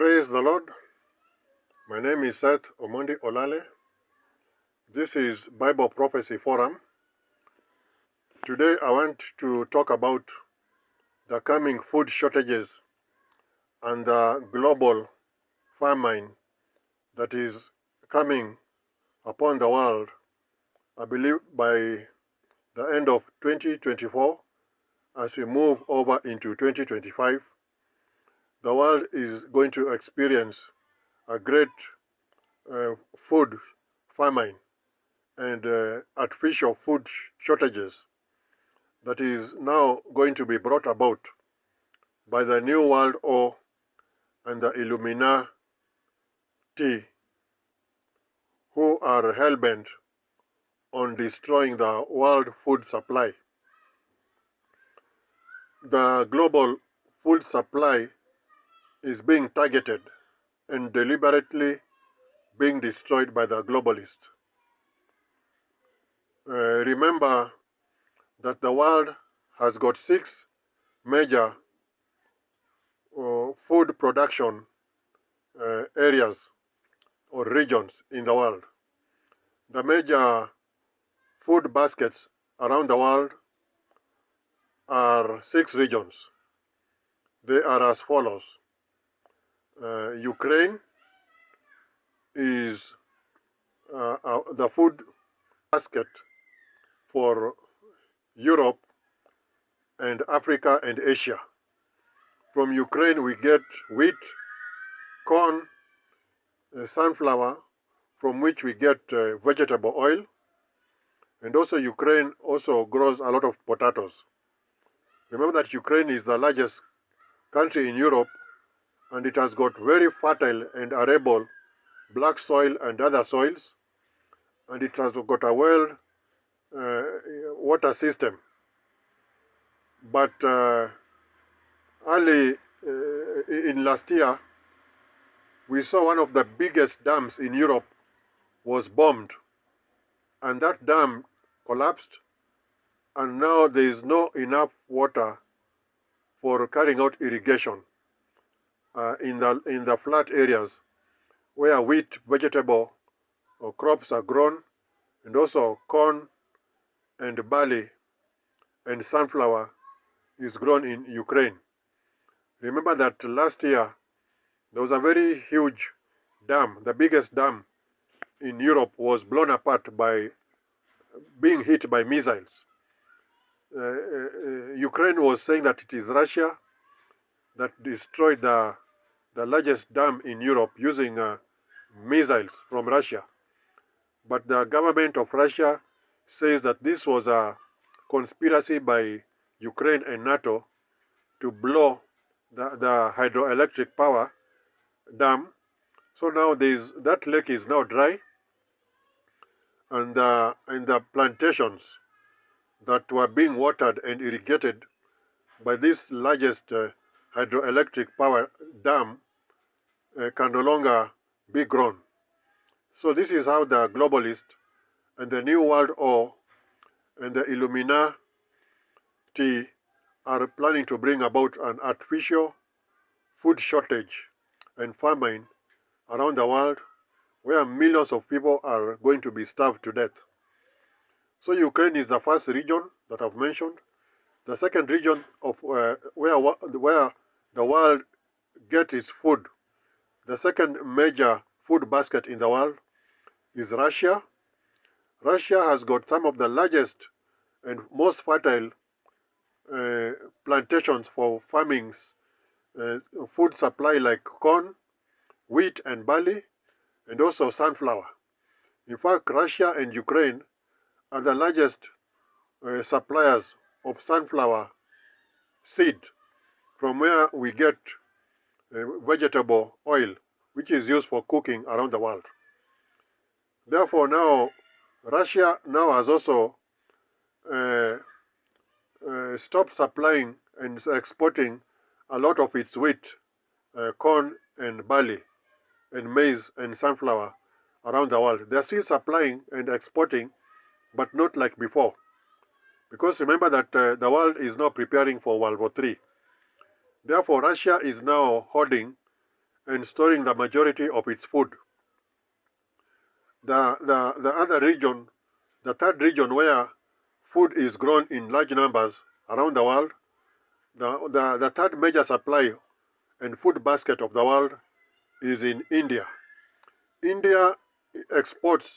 Praise the Lord. My name is Seth Olale. This is Bible Prophecy Forum. Today I want to talk about the coming food shortages and the global famine that is coming upon the world. I believe by the end of 2024, as we move over into 2025, the world is going to experience a great food famine and artificial food shortages that is now going to be brought about by the New World Order and the Illuminati, who are hell-bent on destroying the world food supply. The global food supply is being targeted and deliberately being destroyed by the globalists. Remember that the world has got 6 major food production areas or regions in the world. The major food baskets around the world are 6 regions. They are as follows. Ukraine is the food basket for Europe and Africa and Asia. From Ukraine we get wheat, corn, sunflower, from which we get vegetable oil, and also Ukraine also grows a lot of potatoes. Remember that Ukraine is the largest country in Europe, and it has got very fertile and arable black soil and other soils, and it has got a well water system. But early in last year, we saw one of the biggest dams in Europe was bombed, and that dam collapsed, and now there is not enough water for carrying out irrigation in the flat areas where wheat, vegetable or crops are grown, and also corn and barley and sunflower is grown in Ukraine. Remember that last year there was a very huge dam, the biggest dam in Europe was blown apart by being hit by missiles. Ukraine was saying that it is Russia that destroyed the largest dam in Europe using missiles from Russia. But the government of Russia says that this was a conspiracy by Ukraine and NATO to blow the hydroelectric power dam. So now that lake is now dry, and the plantations that were being watered and irrigated by this largest hydroelectric power dam can no longer be grown. So this is how the globalists and the New World Order and the Illuminati are planning to bring about an artificial food shortage and famine around the world, where millions of people are going to be starved to death. So Ukraine is the first region that I've mentioned. The second region of where the world gets its food, the second major food basket in the world is Russia. Russia has got some of the largest and most fertile plantations for farming food supply like corn, wheat and barley, and also sunflower. In fact, Russia and Ukraine are the largest suppliers of sunflower seed, from where we get vegetable oil, which is used for cooking around the world. Therefore, now Russia now has also stopped supplying and exporting a lot of its wheat, corn and barley, and maize and sunflower around the world. They are still supplying and exporting, but not like before. Because remember that the world is now preparing for World War III. Therefore, Russia is now holding and storing the majority of its food. The other region, the third region where food is grown in large numbers around the world, the third major supply and food basket of the world is in India. India exports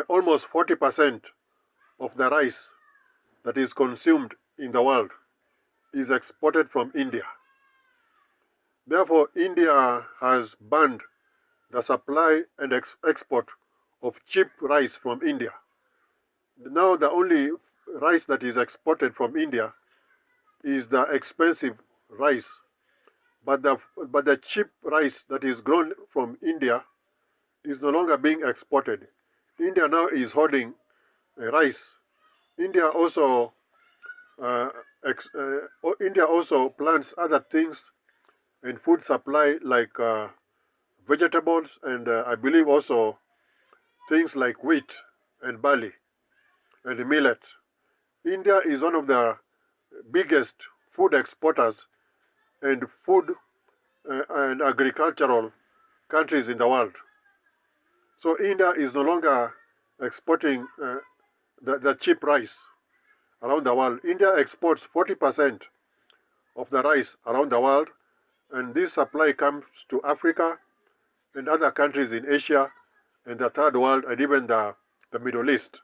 almost 40% of the rice that is consumed in the world is exported from India. Therefore, India has banned the supply and export of cheap rice from India. Now the only rice that is exported from India is the expensive rice, but the cheap rice that is grown from India is no longer being exported. India now is holding rice. India also plants other things and food supply like vegetables and I believe also things like wheat and barley and millet. India is one of the biggest food exporters and food and agricultural countries in the world. So India is no longer exporting the cheap rice around the world. India exports 40% of the rice around the world, and this supply comes to Africa and other countries in Asia and the third world and even the Middle East,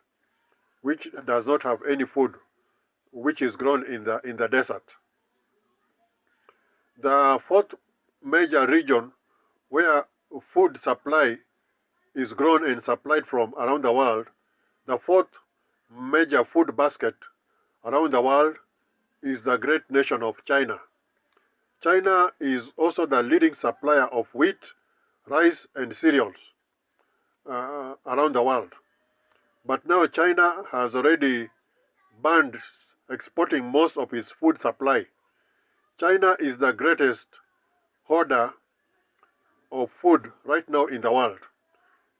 which does not have any food, which is grown in the desert. The fourth major region where food supply is grown and supplied from around the world, the fourth major food basket around the world is the great nation of China. China is also the leading supplier of wheat, rice, and cereals around the world. But now China has already banned exporting most of its food supply. China is the greatest hoarder of food right now in the world.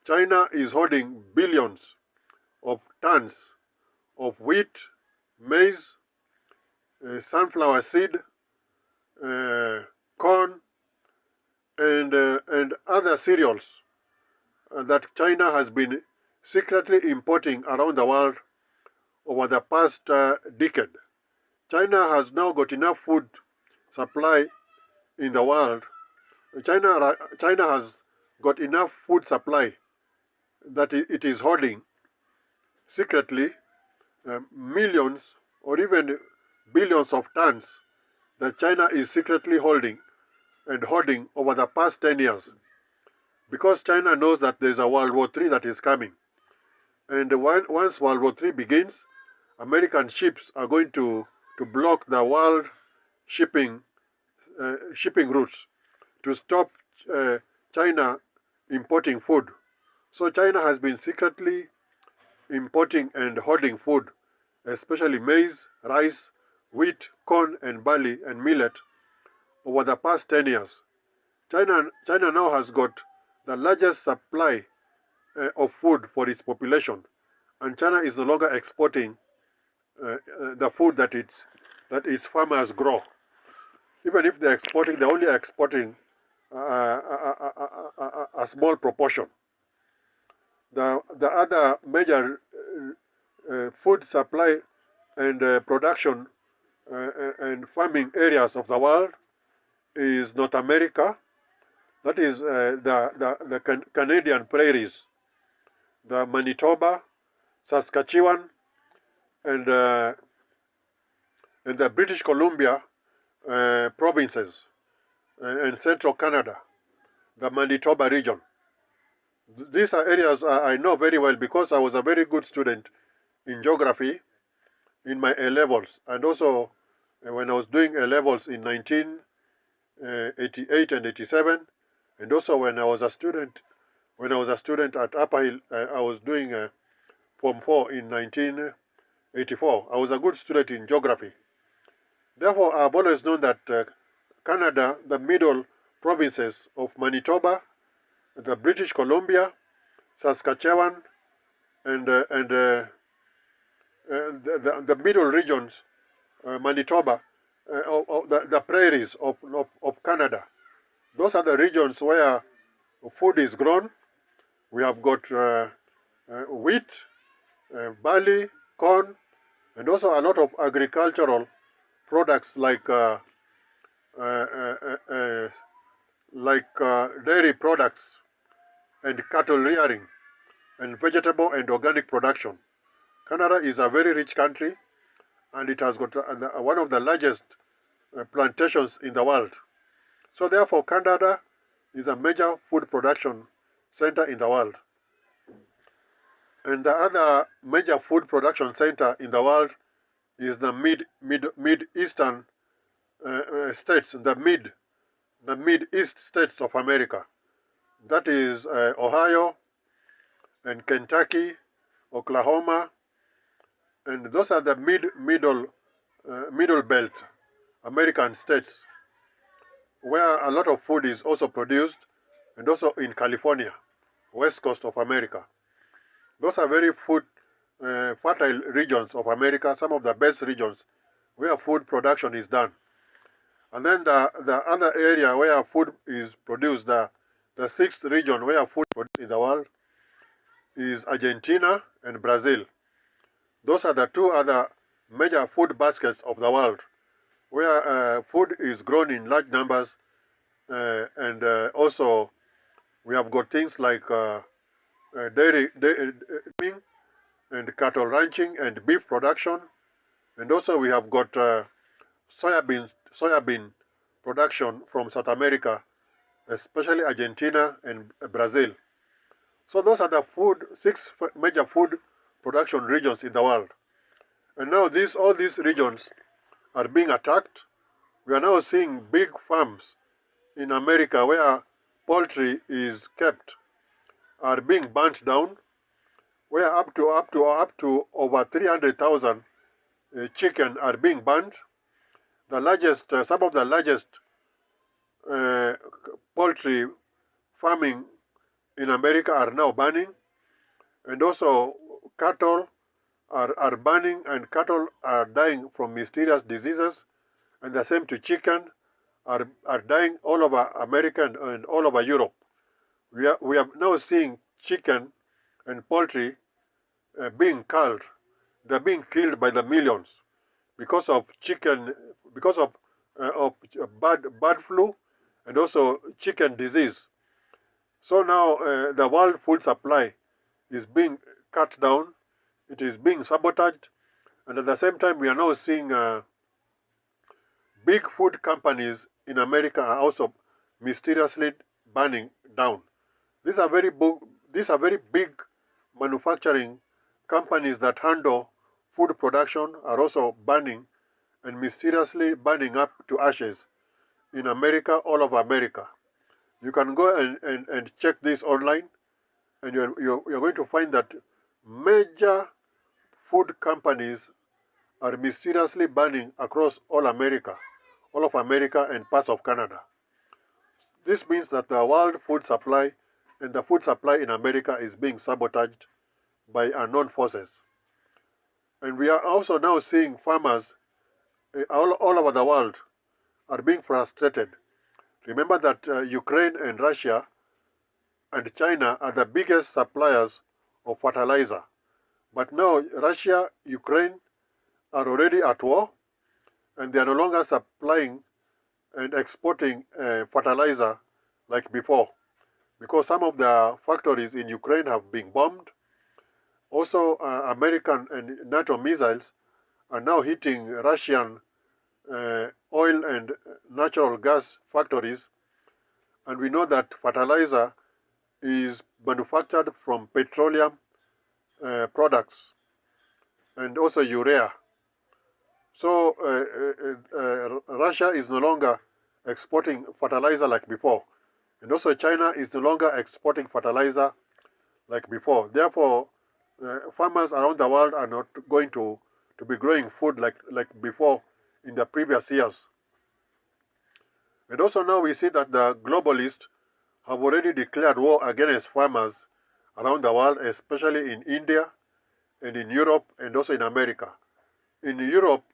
China is holding billions of tons of wheat, maize, sunflower seed, corn, and other cereals that China has been secretly importing around the world over the past decade. China has now got enough food supply in the world. China has got enough food supply that it is holding secretly millions or even billions of tons that China is secretly holding over the past 10 years. Because China knows that there's a World War III that is coming. And once World War III begins, American ships are going to block the world shipping routes to stop China importing food. So China has been secretly importing and holding food, especially maize, rice, wheat, corn, and barley, and millet, over the past 10 years. China now has got the largest supply of food for its population, and China is no longer exporting the food that its farmers grow. Even if they're exporting, they're only exporting a small proportion. The other major food supply and production and farming areas of the world is North America. That is the Canadian prairies, the Manitoba, Saskatchewan, and the British Columbia provinces, and central Canada, the Manitoba region. These are areas I know very well because I was a very good student in geography in my A-levels, and also when I was doing A-levels in 1988 and 87, and also when I was a student at Upper Hill, I was doing Form 4 in 1984. I was a good student in geography. Therefore, I've always known that Canada, the middle provinces of Manitoba, the British Columbia, Saskatchewan, and the middle regions, Manitoba, the prairies of Canada, Those are the regions where food is grown. We have got wheat, barley, corn, and also a lot of agricultural products like dairy products and cattle rearing and vegetable and organic production. Canada is a very rich country, and it has got one of the largest plantations in the world. So therefore, Canada is a major food production center in the world. And the other major food production center in the world is the mid-eastern states, the mid-east states of America. That is Ohio and Kentucky, Oklahoma, and those are the middle belt American states where a lot of food is also produced, and also in California, west coast of America. Those are very food fertile regions of America, some of the best regions where food production is done. And then the other area where food is produced, the sixth region where food is produced in the world is Argentina and Brazil. Those are the two other major food baskets of the world where food is grown in large numbers, and also we have got things like dairy and cattle ranching and beef production, and also we have got soybean production from South America, especially Argentina and Brazil. So those are the six major food production regions in the world. And now all these regions are being attacked. We are now seeing big farms in America where poultry is kept are being burnt down, where up to over 300,000 chicken are being burnt. Some of the largest poultry farming in America are now burning, and also cattle are burning, and cattle are dying from mysterious diseases, and the same to chicken are dying all over America and all over Europe. We are now seeing chicken and poultry being culled. They're being killed by the millions because of bird flu and also chicken disease. So now the world food supply is being cut down. It is being sabotaged, and at the same time we are now seeing big food companies in America are also mysteriously burning down. These are very big manufacturing companies that handle food production are also burning and mysteriously burning up to ashes in America, all over America. You can go and check this online, and you're going to find that major food companies are mysteriously burning across all of America and parts of Canada. This means that the world food supply and the food supply in America is being sabotaged by unknown forces. And we are also now seeing farmers all over the world are being frustrated. Remember that Ukraine and Russia and China are the biggest suppliers of fertilizer. But now Russia, Ukraine are already at war, and they are no longer supplying and exporting fertilizer like before, because some of the factories in Ukraine have been bombed. Also, American and NATO missiles are now hitting Russian oil and natural gas factories, and we know that fertilizer is manufactured from petroleum products and also urea. So Russia is no longer exporting fertilizer like before, and also China is no longer exporting fertilizer like before. Therefore, farmers around the world are not going to be growing food like before in the previous years. And also now we see that the globalists have already declared war against farmers around the world, especially in India and in Europe and also in America. In Europe,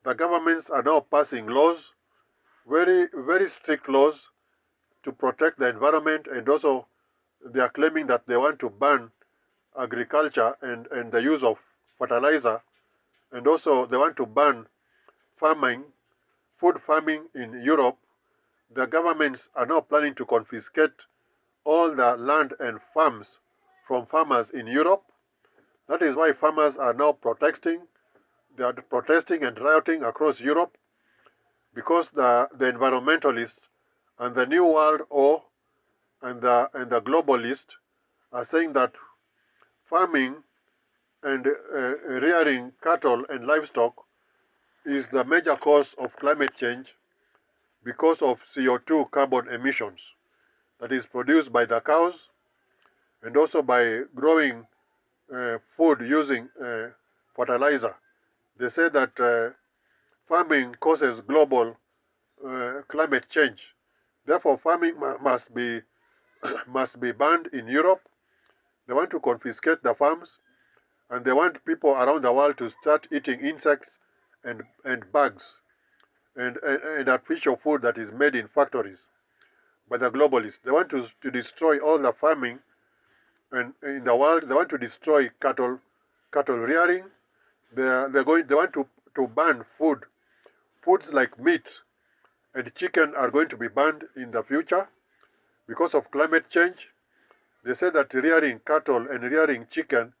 the governments are now passing laws, very, very strict laws, to protect the environment, and also they are claiming that they want to ban agriculture and the use of fertilizer, and also they want to ban farming, food farming in Europe. The governments are now planning to confiscate all the land and farms from farmers in Europe. That is why farmers are now protesting. They are protesting and rioting across Europe because the environmentalists and the New World Order and the globalists are saying that farming and rearing cattle and livestock is the major cause of climate change because of CO2 carbon emissions that is produced by the cows and also by growing food using fertilizer. They say that farming causes global climate change. Therefore, farming must be must be banned in Europe. They want to confiscate the farms, and they want people around the world to start eating insects and bugs and artificial food that is made in factories by the globalists. They want to destroy all the farming and in the world. They want to destroy cattle rearing. They want to ban foods like meat and chicken are going to be banned in the future because of climate change. They say that rearing cattle and rearing chicken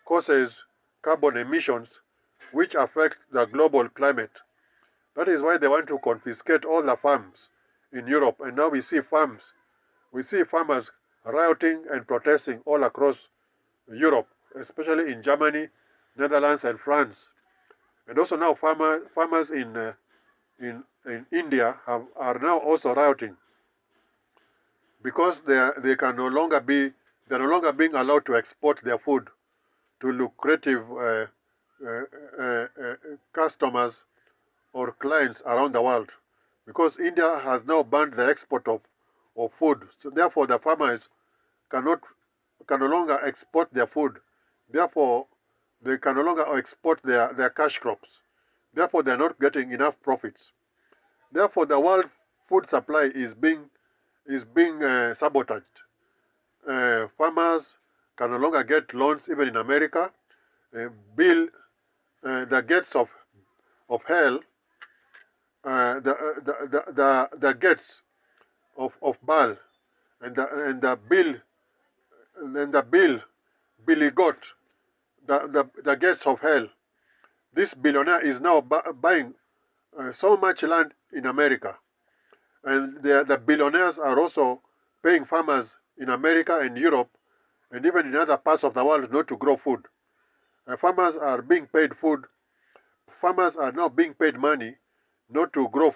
causes carbon emissions which affect the global climate. That is why they want to confiscate all the farms in Europe. And now we see farmers rioting and protesting all across Europe, especially in Germany, Netherlands, and France. And also now farmers in India are now also rioting because they can no longer they're no longer being allowed to export their food to lucrative customers or clients around the world, because India has now banned the export of food. So therefore, the farmers can no longer export their food. Therefore, they can no longer export their cash crops. Therefore, they're not getting enough profits. Therefore, the world food supply is being sabotaged. Farmers can no longer get loans even in America. The gates of hell, the gates of Baal, and the Billy Goat, the gates of hell. This billionaire is now buying so much land in America, and the billionaires are also paying farmers in America and Europe and even in other parts of the world not to grow food. Farmers are being paid food. Farmers are now being paid money not to grow